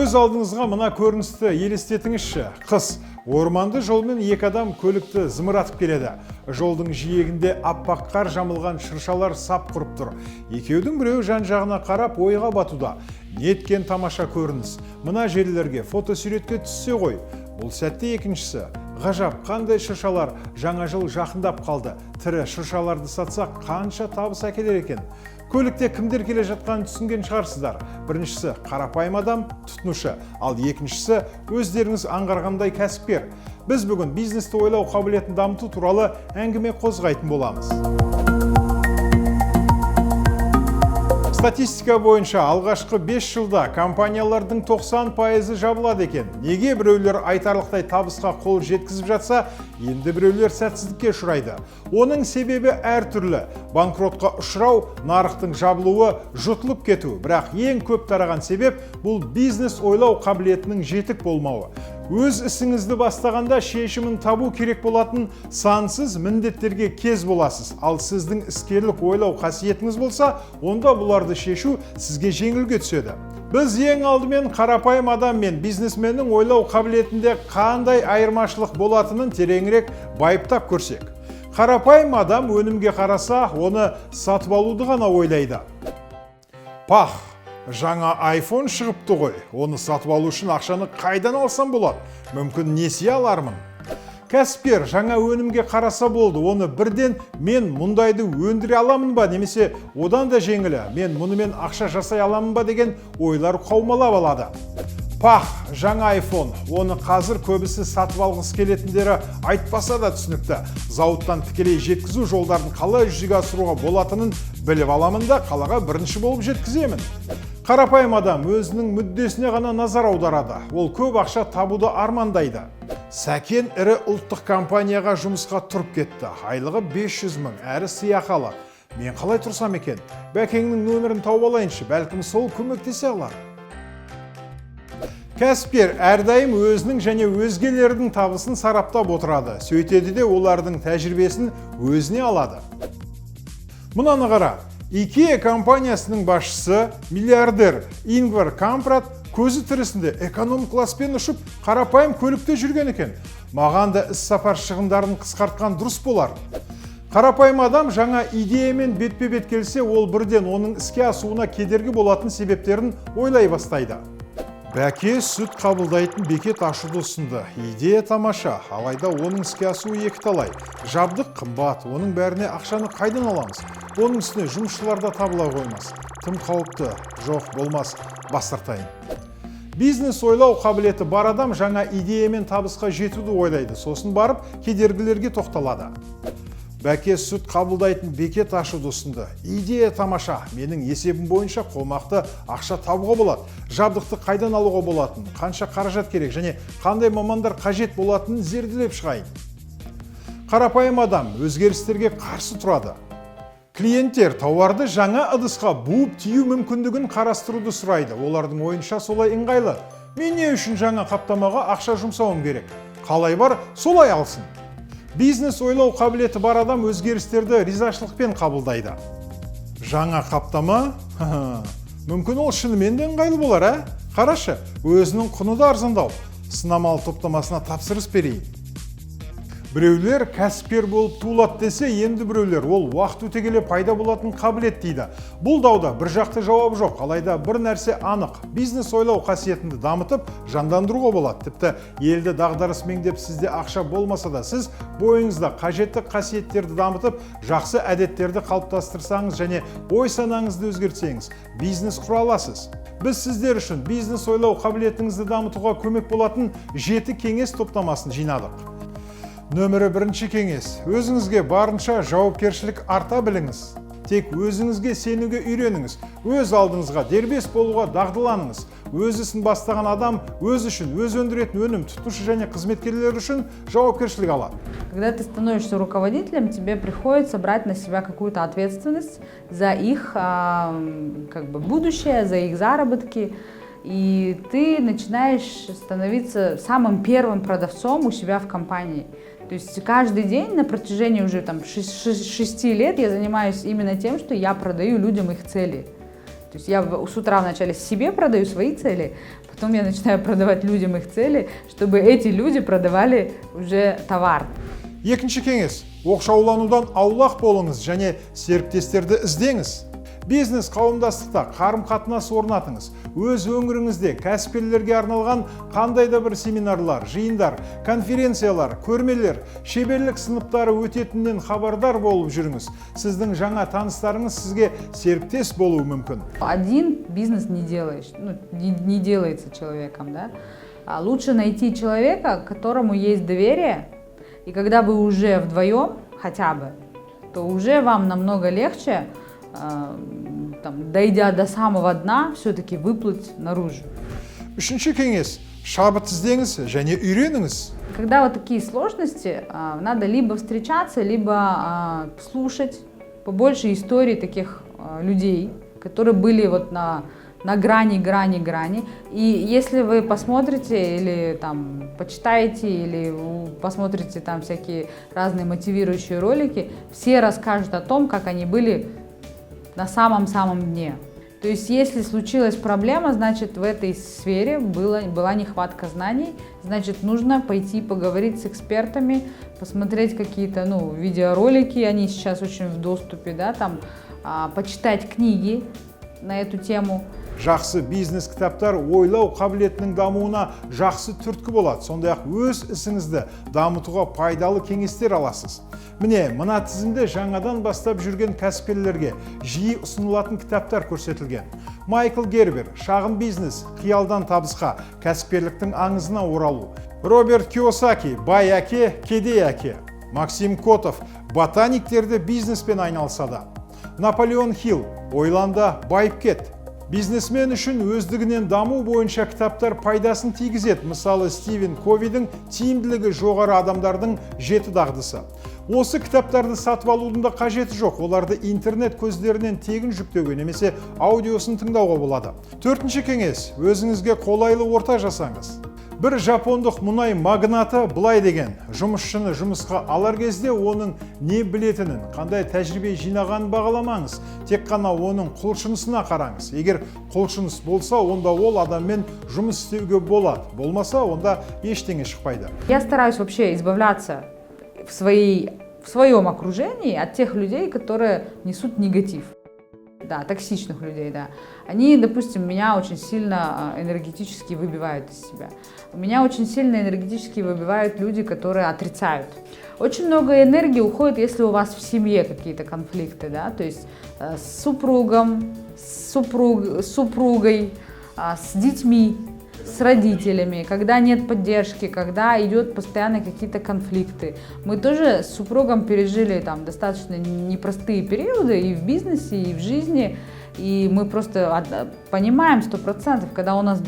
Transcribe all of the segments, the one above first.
Көз алдыңызға мына көріністі елестетіңізші. Қыс, орманды жолмен екі адам көлікті зымыратып келеді. Жолдың жиегінде аппақ қар жамылған шыршалар сап құрып тұр. Екеудің біреуі жан-жағына қарап ойға батуда. Неткен тамаша көрініс. Мына жерлерге фотосуретке түссе ғой. Бұл сәтте екіншісі. Ғажап, қандай шыршалар, жаңа жыл жақындап қалды. Тірі шыршаларды сатсақ қанша табыс әкелер екен. Көлікте кімдер келе жатқанын түсінген шығарсыздар. Біріншісі қарапайым адам, тұтынушы, ал екіншісі өздеріңіз аңғарғандай кәсіпкер. Біз бүгін бизнесті ойлау қабілетін дамыту туралы әңгіме қозғайтын боламыз. Статистика бойынша алғашқы 5 жылда компаниялардың 90% жабылады екен. Неге біреулер айтарлықтай табысқа қол жеткізіп жатса, енді біреулер сәтсіздікке ұшырайды. Оның себебі әртүрлі. Банкротқа ұшырау, нарықтың жабылуы, жұтылып кету. Бірақ ең көп тараған себеп бұл бизнес ойлау қабілетінің жетік болмауы. Өз ісіңізді бастағанда шешімін табу керек болатын сансыз міндеттерге кез боласыз. Ал сіздің іскерлік ойлау қасиетіңіз болса, онда бұларды шешу сізге жеңілге түседі. Біз ең алдымен қарапайым адам мен бизнесменнің ойлау қабілетінде қандай айырмашылық болатынын тереңірек байыптап көрсек. Қарапайым адам өнімге қараса, оны сатып алуды ғана ойлайды. Пах! Жаңа iPhone шығыпты ғой. Оны сатып алу үшін ақшаны қайдан алсам болады? Мүмкін несие алармын. Кәсіпкер жаңа өнімге қараса болды. Оны бірден мен мұндайды өндіре аламын ба, немесе одан да жеңілі, мен мұнымен ақша жасай аламын ба деген ойлар қаумалап алады. Пах, жаңа iPhone. Оны қазір көбісі сатып алғысы келетіндері айтпаса да түсінікті. Зауыттан тікелей жеткізу жолдарын қалай жүзеге асыруға болатынын біліп аламын да қалаға бірінші болып жеткіземін. Қарапайым адам өзінің мүддесіне ғана назар аударады. Ол көп ақша табуды армандайды. Сәкен ірі ұлттық компанияға жұмысқа тұрып кетті. Айлығы 500 мың, әрі сыйақы алады. Мен қалай тұрсам екен? Бәкеңнің нөмірін тауып алайыншы, бәлкім сол көмектесе алар. Кәсіпкер әрдайым өзінің және өзгелердің табысын сараптап отырады. Сөйтеді де олардың тәжірибесін өзіне алады. Мұнаны қара. IKEA компаниясының басшысы миллиардер Ингвар Кампрат көзі тірісінде эконом класспен ұшып қарапайым көлікте жүрген екен. Маған да іс-сапар шығындарын қысқартқан дұрыс болар. Қарапайым адам жаңа идеямен бетпе-бет келсе, ол бірден оның іске асуына кедергі болатын себептерін ойлай бастайды. Бәке сүт қабылдайтын бекет ашуды ұсынды. Идея тамаша, алайда оның іске асуы екіталай. Жабдық қымбат, оның бәріне ақшаны қайдан аламыз? Оның үстіне жұмысшыларда табыла қоймас. Тым қауіпті, жоқ, болмас, бас тартайын. Бизнес ойлау қабілеті бар адам жаңа идеямен табысқа жетуді ойлайды, сосын барып кедергілерге тоқталады. Бәке сүт қабылдайтын бекет ашуды ұсынды. Идея тамаша. Менің есебім бойынша қомақты ақша табуға болады. Жабдықты қайдан алуға болатын, қанша қаражат керек және қандай мамандар қажет болатынын зерделеп шығайын. Қарапайым адам өзгерістерге қарсы тұрады. Клиенттер тауарды жаңа ыдысқа буып тию мүмкіндігін қарастыруды сұрайды. Олардың ойынша солай ыңғайлы. Мен не үшін жаңа қаптамаға ақша жұмсауым керек? Қалай бар, солай алсын. Бизнес ойлау қабілеті бар адам өзгерістерді ризашылықпен қабылдайды. Жаңа қаптама? Мүмкін ол шынымен де ыңғайлы болар, ә? Қарашы, өзінің құны да арзандау. Сынамалы топтамасына тапсырыс берейін. Біреулер кәсіпкер болып туылады десе, енді біреулер ол уақыт өте келе пайда болатын қабілет дейді. Бұл дауда бір жақты жауап жоқ, алайда бір нәрсе анық. Бизнес ойлау қасиетіңді дамытып, жандандыруға болады. Тіпті елді дағдарыс меңдеп сізде ақша болмаса да, сіз бойыңызда қажетті қасиеттерді дамытып, жақсы әдеттерді қалыптастырсаңыз және ой санаңызды өзгертсеңіз, бизнес құра аласыз. Біз сіздер үшін бизнес ойлау қабілетіңізді дамытуға көмек болатын 7 кеңес топтамасын жинадық. Нөмірі 1 кеңес. Өзіңізге барынша жауапкершілік арта біліңіз. Тек өзіңізге сенуге үйреніңіз. Өз алдыңызға дербес болуға дағдыланыңыз. Өз ісін бастаған адам өз үшін, өз өндіретін өнім тұтынушы және қызметкерлер үшін жауапкершілік алады. Когда ты становишься руководителем, тебе приходится брать на себя какую-то ответственность за их будущее, за их заработки. И ты начинаешь становиться самым первым продавцом у себя в компании. То есть каждый день на протяжении уже 6 лет я занимаюсь именно тем, что я продаю людям их цели. То есть я с утра вначале себе продаю свои цели, потом я начинаю продавать людям их цели, чтобы эти люди продавали уже товар. Екінші кеңес, оқшауланудан аулақ болыңыз және серіктестерді іздеңіз. Бизнес қауымдастықта қарым-қатынас орнатыңыз. Өз өңіріңізде кәсіпкерлерге арналған қандай да бір семинарлар, жиындар, конференциялар, көрмелер, шеберлік сыныптары өтетінен хабардар болып жүріңіз. Сіздің жаңа таныстарыңыз сізге серіктес болуы мүмкін. Один бизнес не делаешь, не делается человеком, да? А лучше найти человека, которому есть доверие, и когда вы уже вдвоем хотя бы, то уже вам намного легче, дойдя до самого дна, все-таки выплыть наружу. Үшінші кеңес, шабыт іздеңіз және үйреніңіз. Когда вот такие сложности, надо либо встречаться, либо слушать побольше историй таких людей, которые были вот на грани. И если вы посмотрите или там почитаете, или посмотрите там всякие разные мотивирующие ролики, все расскажут о том, как они были на самом-самом дне. То есть, если случилась проблема, значит, в этой сфере была нехватка знаний, значит, нужно пойти поговорить с экспертами, посмотреть какие-то, видеоролики, они сейчас очень в доступе, да, там, почитать книги на эту тему. Жақсы бизнес кітаптар ойлау қабілетінің дамуына жақсы түрткі болады. Сондай-ақ өз ісіңізді дамытуға пайдалы кеңестер аласыз. Міне, мына тізімде жаңадан бастап жүрген кәсіпкерлерге жиі ұсынылатын кітаптар көрсетілген. Майкл Гербер, шағын бизнес, қиялдан табысқа, кәсіпкерліктің аңызына оралу. Роберт Кийосаки, бай әке, кедей әке. Максим Котов, ботаниктерді бизнеспен айналысады. Наполеон Хилл, ойланда байып кет. Бизнесмен үшін өздігінен даму бойынша кітаптар пайдасын тигізеді. Мысалы, Стивен Ковидің тиімділігі жоғары адамдардың 7 дағдысы. Осы кітаптарды сатып алудың да қажеті жоқ. Оларды интернет көздерінен тегін жүктеуге немесе аудиосын тыңдауға болады. Төртінші кеңес, өзіңізге қолайлы орта жасаңыз. Бір жапондық мұнай магнаты былай деген: жұмысшыны жұмысқа алар кезде оның не білетінін, қандай тәжірибе жинағанын бағаламаңыз, тек қана оның құлшынысына қараңыз. Егер құлшыныс болса, онда ол адаммен жұмыс істеуге болады. Болмаса, онда ештеңе шықпайды. Я стараюсь вообще избавляться в своем окружении от тех людей, которые несут негатив. Да, токсичных людей, да. Они, допустим, меня очень сильно энергетически выбивают из себя. Меня очень сильно энергетически выбивают люди, которые отрицают. Очень много энергии уходит, если у вас в семье какие-то конфликты, да, то есть с супругом, с супругой, с детьми, с родителями, когда нет поддержки, когда идет постоянно какие-то конфликты. Мы тоже с супругом пережили там достаточно непростые периоды и в бизнесе, и в жизни, и мы просто понимаем 100%, когда у нас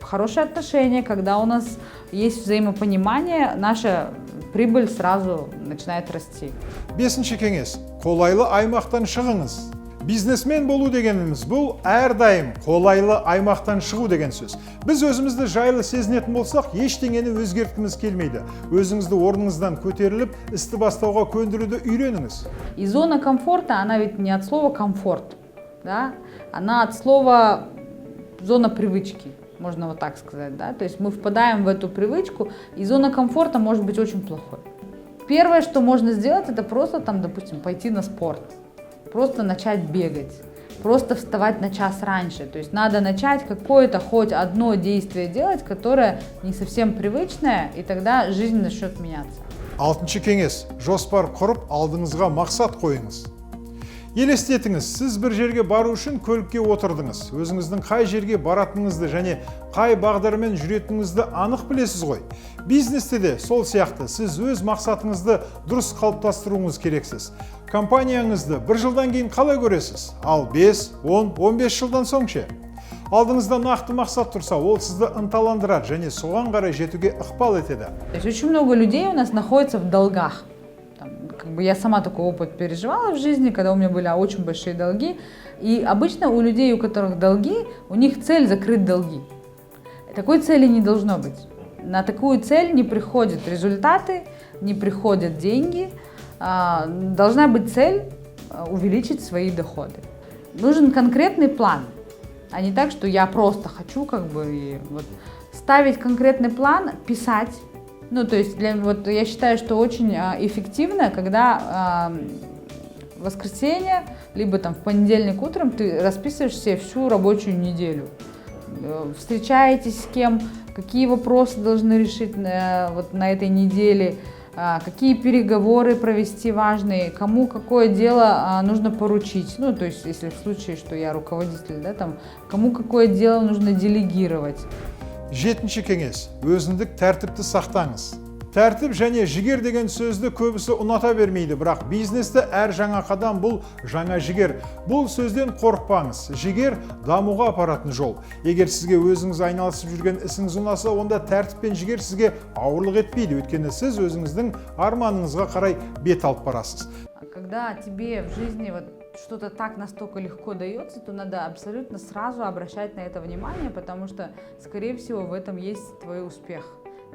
хорошие отношения, когда у нас есть взаимопонимание, наша прибыль сразу начинает расти. Бесінші кеңес, қолайлы аймақтан шығыңыз. Бизнесмен болу дегеніміз бұл әрдайым қолайлы аймақтан шығу деген сөз. Біз өзімізді жайлы сезінетін болсақ, ештеңені өзгерткіміз келмейді. Өзіңізді орныңыздан көтеріліп, істі бастауға көндіруді үйреніңіз. И зона комфорта, она ведь не от слова комфорт, да? Она от слова зона привычки, можно вот так сказать, да? То есть мы впадаем в эту привычку, и зона комфорта может быть очень плохой. Первое, что можно сделать, это просто там, допустим, пойти на спорт. Просто начать бегать, просто вставать на час раньше. То есть надо начать какое-то хоть одно действие делать, которое не совсем привычное, и тогда жизнь начнет меняться. Алтыншы кеңес, жоспар құрып, алдыңызға мақсат қойыңыз. Елестетіңіз, сіз бір жерге бару үшін көлікке отырдыңыз. Өзіңіздің қай жерге баратыныңызды және қай бағдармен жүретініңізді анық білесіз ғой. Бизнесте де сол сияқты, сіз өз мақсатыңызды дұрыс қалыптастыруыңыз керексіз. Компанияңызды бір жылдан кейін қалай көресіз? Ал 5, 10, 15 жылдан соң ше? Алдыңызда нақты мақсат тұрса, ол сізді ынталандырады және соған қарай жетуге ықпал етеді. То есть очень много людей у нас находится в долгах. Я сама такой опыт переживала в жизни, когда у меня были очень большие долги. И обычно у людей, у которых долги, у них цель закрыть долги. Такой цели не должно быть. На такую цель не приходят результаты, не приходят деньги. Должна быть цель увеличить свои доходы. Нужен конкретный план. А не так, что я просто хочу как бы и вот ставить конкретный план, писать. Ну, то есть вот я считаю, что очень эффективно, когда в воскресенье, либо там в понедельник утром ты расписываешь себе всю рабочую неделю. Встречаетесь с кем, какие вопросы должны решить вот на этой неделе, какие переговоры провести важные, кому какое дело нужно поручить. Ну, то есть, если в случае, что я руководитель, да, там, кому какое дело нужно делегировать. Жетінші кеңес, өзіндік тәртіпті сақтаңыз. Тәртіп және жігер деген сөзді көбісі ұната бермейді, бірақ бизнесте әр жаңа қадам бұл жаңа жігер. Бұл сөзден қорықпаңыз. Жігер дамуға апаратын жол. Егер сізге өзіңіз айналысып жүрген ісіңіз ұнаса, онда тәртіп пен жігер сізге ауырлық етпейді. Өйткені сіз өзіңіздің арманыңызға қарай бет алып барасыз. Когда тебе в жизни вот что-то так настолько легко дается, то надо абсолютно сразу обращать на это внимание, потому что, скорее всего, в этом есть твой успех.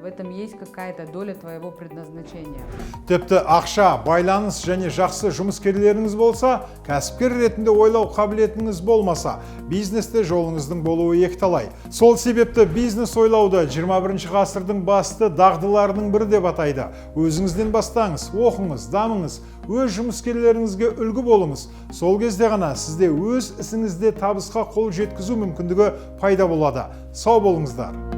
В этом есть какая-то доля твоего предназначения. Тіпті ақша, байланыс және жақсы жұмыскерлеріңіз болса, кәсіпкер ретінде ойлау қабілетіңіз болмаса, бизнесте жолыңыздың болуы екіталай. Сол себепті бизнес ойлауды 21 ғасырдың басты дағдыларының бірі деп атайды. Өзіңізден бастаңыз, оқыңыз, дамыңыз, өз жұмыскерлеріңізге үлгі болыңыз. Сол кезде ғана сізде өз ісіңізде табысқа қол жеткізу мүмкіндігі пайда болады. Сау болыңыздар.